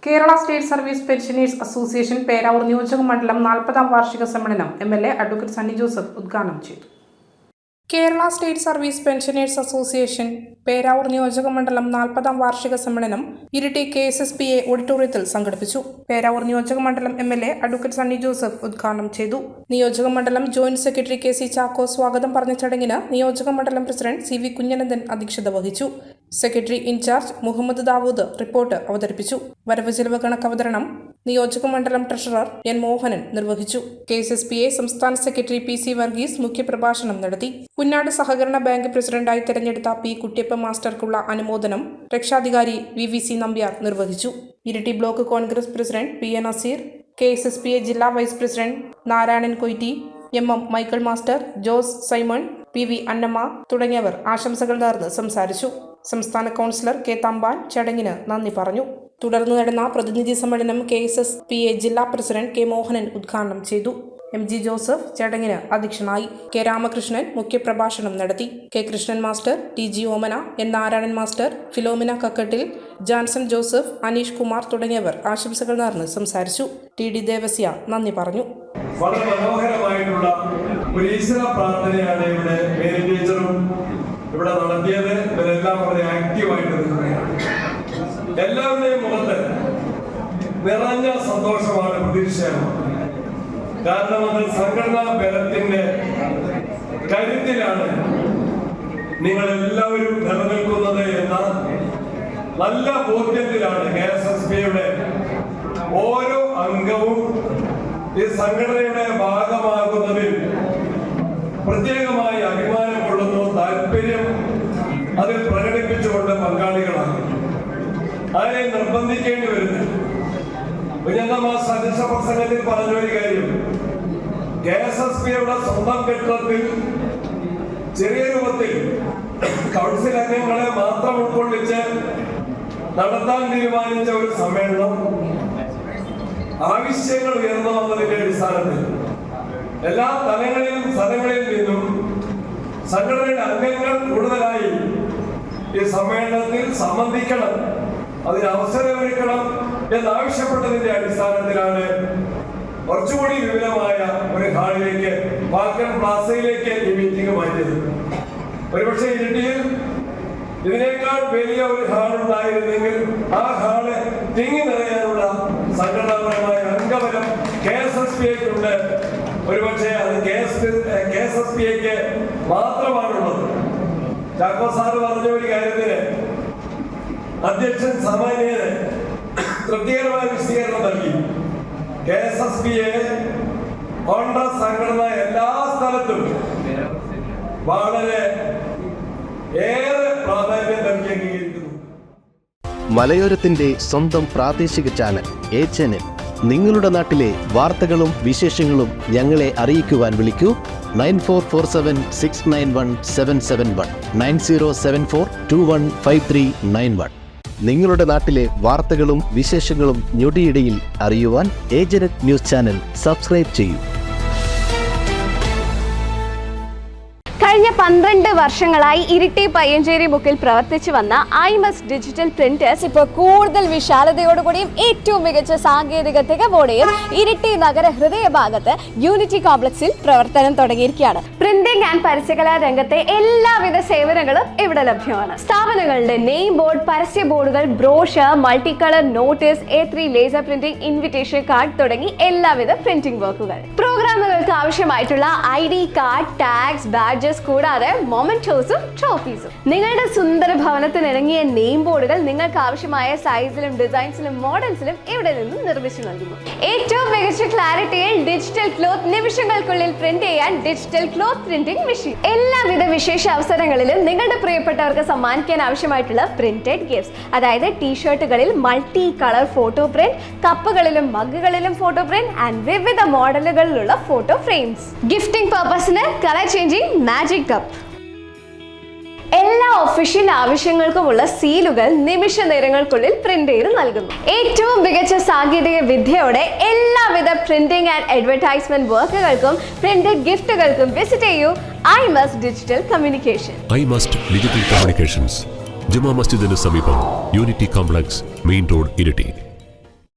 Kerala state service pensioners association Peravoor നിയോജകമണ്ഡലം 40ാം വാർഷിക സമ്മേളനം എംഎൽഎ അഡ്വക്കേറ്റ് സണ്ണി ജോസഫ് ഉദ്ഘാടനം ചെയ്തു. Kerala state service pensioners association Peravoor നിയോജകമണ്ഡലം 40ാം വാർഷിക സമ്മേളനം ഇരിട്ടി KSSPA ഓഡിറ്റോറിയത്തിൽ സംഘടിപ്പിച്ചു. പേരാവൂർ നിയോജകമണ്ഡലം എംഎൽഎ അഡ്വക്കേറ്റ് സണ്ണി ജോസഫ് ഉദ്ഘാടനം ചെയ്തു. നിയോജകമണ്ഡലം ജോയിന്റ് സെക്രട്ടറി KC ചാക്കോ സ്വാഗതം പറഞ്ഞ ചടങ്ങിന് നിയോജകമണ്ഡലം പ്രസിഡന്റ് CV കുഞ്ഞനന്ദൻ അധ്യക്ഷത വഹിച്ചു. Secretary incharge Muhammad Dawood report അവതരിപ്പിച്ചു. വരവ് ചെലവ് കണക്ക് അവതരണം നിയോജകമണ്ഡലം ട്രഷറർ N മോഹനൻ നിർവഹിച്ചു. KSSPA സംസ്ഥാന സെക്രട്ടറി PC വർഗീസ് മുഖ്യപ്രഭാഷണം നടത്തി. കുഞ്ഞാട് സഹകരണ ബാങ്ക് പ്രസിഡന്റായി തെരഞ്ഞെടുത്ത P കുട്ടിയപ്പ മാസ്റ്റർക്കുള്ള അനുമോദനം രക്ഷാധികാരി VVC നമ്പ്യാർ നിർവഹിച്ചു. Iritty block Congress president PN Naseer, KSSPA ജില്ലാ വൈസ് പ്രസിഡന്റ് നാരായണൻ കൊയ്റ്റി, MM Michael master, Jose Simon, PV Annamma തുടങ്ങിയവർ ആശംസകൾ നേർന്ന് സംസാരിച്ചു. സംസ്ഥാന കൗൺസിലർ K തമ്പാൻ ചടങ്ങിന് നന്ദി പറഞ്ഞു. തുടർന്ന് നടന്ന പ്രതിനിധി സമ്മേളനം KSSPA ജില്ലാ പ്രസിഡന്റ് K മോഹനൻ ഉദ്ഘാടനം ചെയ്തു. MG ജോസഫ് ചടങ്ങിന് അധ്യക്ഷനായി. K രാമകൃഷ്ണൻ മുഖ്യപ്രഭാഷണം നടത്തി. K Krishnan master, TG Omana, N Narayanan master, Philomina Kakkattil, Janson Joseph, Aneesh Kumar തുടങ്ങിയവർ ആശംസകൾ നേർന്ന് സംസാരിച്ചു. TD ദേവസ്യ നന്ദി പറഞ്ഞു. വളരെ മനോഹരമായിട്ടുള്ള ഒരു ഈശ്വര പ്രാർത്ഥനയാണ് ഇവിടെ മേരി ടീച്ചറും ഇവിടെ നടത്തിയത്. ഇവരെല്ലാം വളരെ ആക്റ്റീവായിട്ട് നിൽക്കുകയാണ്. എല്ലാവരുടെയും മുഖത്ത് നിറഞ്ഞ സന്തോഷമാണ്, പ്രതീക്ഷയാണ്. കാരണം അത് സംഘടനാ ബലത്തിന്റെ കരുത്തിലാണ് നിങ്ങൾ എല്ലാവരും നിലനിൽക്കുന്നത് എന്ന നല്ല ബോധ്യത്തിലാണ് KSSPയുടെ ഓരോ അംഗവും ഈ സംഘടനയുടെ ഭാഗമാകുന്നതിൽ പ്രത്യേകമായി അഭിമാനം കൊള്ളുന്നു, താല്പര്യം അതിൽ പ്രകടിപ്പിച്ചുകൊണ്ട് പങ്കാളികളാണ്. ആരെ നിർബന്ധിക്കേണ്ടി വരുന്നു. കുഞ്ഞമ്മ സദസ്യ പ്രസംഗത്തിൽ പറഞ്ഞ ഒരു കാര്യം, KSSPയുടെ സ്വന്തം കെട്ടിടത്തിൽ ചെറിയ രൂപത്തിൽ കൗൺസിൽ അംഗങ്ങളെ മാത്രം ഉൾക്കൊള്ളിച്ച് നടത്താൻ തീരുമാനിച്ച ഒരു സമ്മേളനം ആവശ്യങ്ങൾ ഉയർന്നു വന്നതിന്റെ അടിസ്ഥാനത്തിൽ എല്ലാ തലങ്ങളിലും സ്ഥലങ്ങളിൽ നിന്നും സംഘടനയുടെ അംഗങ്ങൾ കൂടുതലായി ഈ സമ്മേളനത്തിൽ സംബന്ധിക്കണം, അതിന് അവസരമൊരുക്കണം എന്നാവശ്യപ്പെട്ടതിന്റെ അടിസ്ഥാനത്തിലാണ് കുറച്ചുകൂടി വിപുലമായ ഒരു ഹാളിലേക്ക്, വാൽക്കൺ പ്ലാസയിലേക്ക് ഈ മീറ്റിംഗ് മാറ്റിയത്. ഒരുപക്ഷെ ഇരിട്ടിയിൽ ഇതിനേക്കാൾ വലിയ ഒരു ഹാൾ ഉണ്ടായിരുന്നെങ്കിൽ ആ ഹാള് തിങ്ങി നിറയാനുള്ള സംഘടനാപരമായ അംഗബലം KSSPയ്ക്കുണ്ട്. ഒരുപക്ഷെ അത് KSSPയ്ക്ക് മാത്രമാണുള്ളത്. ചാക്കോ സാറ് പറഞ്ഞ ഒരു കാര്യത്തിന് അധ്യക്ഷൻ സാമാന്യന് തൃപ്തികരമായ വിശദീകരണം നൽകി. KSSPയെ കോൺഗ്രസ് സംഘടന എല്ലാ സ്ഥലത്തും വളരെ ഏറെ പ്രാധാന്യം നൽകി അംഗീകരിക്കുന്നു. മലയോരത്തിന്റെ സ്വന്തം പ്രാദേശിക ചാനൽ A-Channel. നിങ്ങളുടെ നാട്ടിലെ വാർത്തകളും വിശേഷങ്ങളും ഞങ്ങളെ അറിയിക്കുവാൻ വിളിക്കൂ 9447691771 9074215391. നിങ്ങളുടെ നാട്ടിലെ വാർത്തകളും വിശേഷങ്ങളും ഞൊടിയിടയിൽ അറിയുവാൻ A-Channel ന്യൂസ് ചാനൽ സബ്സ്ക്രൈബ് ചെയ്യൂ. കഴിഞ്ഞ 12 വർഷങ്ങളായി ഇരിട്ടി പയ്യഞ്ചേരി ബുക്കിൽ പ്രവർത്തിച്ചു വന്ന IMS ഡിജിറ്റൽ പ്രിന്റേഴ്സ് ഇപ്പോൾ കൂടുതൽ വിശാലതയോടുകൂടിയും ഏറ്റവും മികച്ച സാങ്കേതിക തികവോടെയും ഇരിട്ടി നഗര ഹൃദയഭാഗത്ത് യൂണിറ്റി കോംപ്ലക്സിൽ പ്രവർത്തനം തുടങ്ങിയിരിക്കുകയാണ്. പ്രിന്റിംഗ് ആൻഡ് പരസ്യകലാ രംഗത്തെ എല്ലാവിധ സേവനങ്ങളും ഇവിടെ ലഭ്യമാണ്. സ്ഥാപനങ്ങളുടെ നെയിം ബോർഡ്, പരസ്യ ബോർഡുകൾ, brochure, multi colour notice, A3 laser printing, invitation card തുടങ്ങി എല്ലാവിധ പ്രിന്റിംഗ് വർക്കുകൾ. പ്രോഗ്രാമുകൾക്ക് ആവശ്യമായിട്ടുള്ള ID കാർഡ്, ടാഗ്സ്, ബാഡ്ജസ് കൂടാതെ മൊമെന്റോസും ട്രോഫീസും. നിങ്ങളുടെ സുന്ദര ഭവനത്തിന് ഇണങ്ങിയ നെയിം ബോർഡുകൾ നിങ്ങൾക്ക് ആവശ്യമായ സൈസിലും ഡിസൈൻസിലും മോഡൽസിലും ഇവിടെ നിന്നും നിർമ്മിച്ചു നൽകുന്നു. ഏറ്റവും മികച്ച ക്ലാരിറ്റിയിൽ ഡിജിറ്റൽ ക്ലോത്ത് നിമിഷങ്ങൾക്കുള്ളിൽ പ്രിന്റ് ചെയ്യാൻ ഡിജിറ്റൽ ക്ലോത്ത് പ്രിന്റിംഗ് മെഷീൻ. എല്ലാവിധ വിശേഷ അവസരങ്ങളിലും നിങ്ങളുടെ പ്രിയപ്പെട്ടവർക്ക് സമ്മാനിക്കാൻ ആവശ്യമായിട്ടുള്ള പ്രിന്റഡ് ഗിഫ്റ്റ്സ്, അതായത് ടീഷർട്ടുകളിൽ മൾട്ടി കളർ ഫോട്ടോ പ്രിന്റ്, കപ്പുകളിലും മഗ്ഗുകളിലും ഫോട്ടോ പ്രിന്റ് ആൻഡ് വിവിധ മോഡലുകളിലുള്ള ഫോട്ടോ ഫ്രെയിംസ്. ഗിഫ്റ്റിംഗ് പർപ്പസിന് കളർ ചേഞ്ചിങ് മാജിക് കപ്പ്. എല്ലാ ഒഫീഷ്യൽ ആവശ്യങ്ങൾക്കുമുള്ള സീലുകൾ നിമിഷ നേരങ്ങൾക്കുള്ളിൽ പ്രിന്റ് ചെയ്ത് നൽകുന്നു. ഏറ്റവും മികച്ച സാങ്കേതിക വിദ്യയോടെ എല്ലാവിധ പ്രിന്റിംഗ് ആൻഡ് അഡ്വർടൈസ്മെന്റ് വർക്കുകൾക്കും പ്രിന്റഡ് ഗിഫ്റ്റുകൾക്കും വിസിറ്റ് ചെയ്യൂ IMS digital communication. IMS digital communications, ജുമാ മസ്ജിദിന് സമീപം, unity complex, main road, Iritty.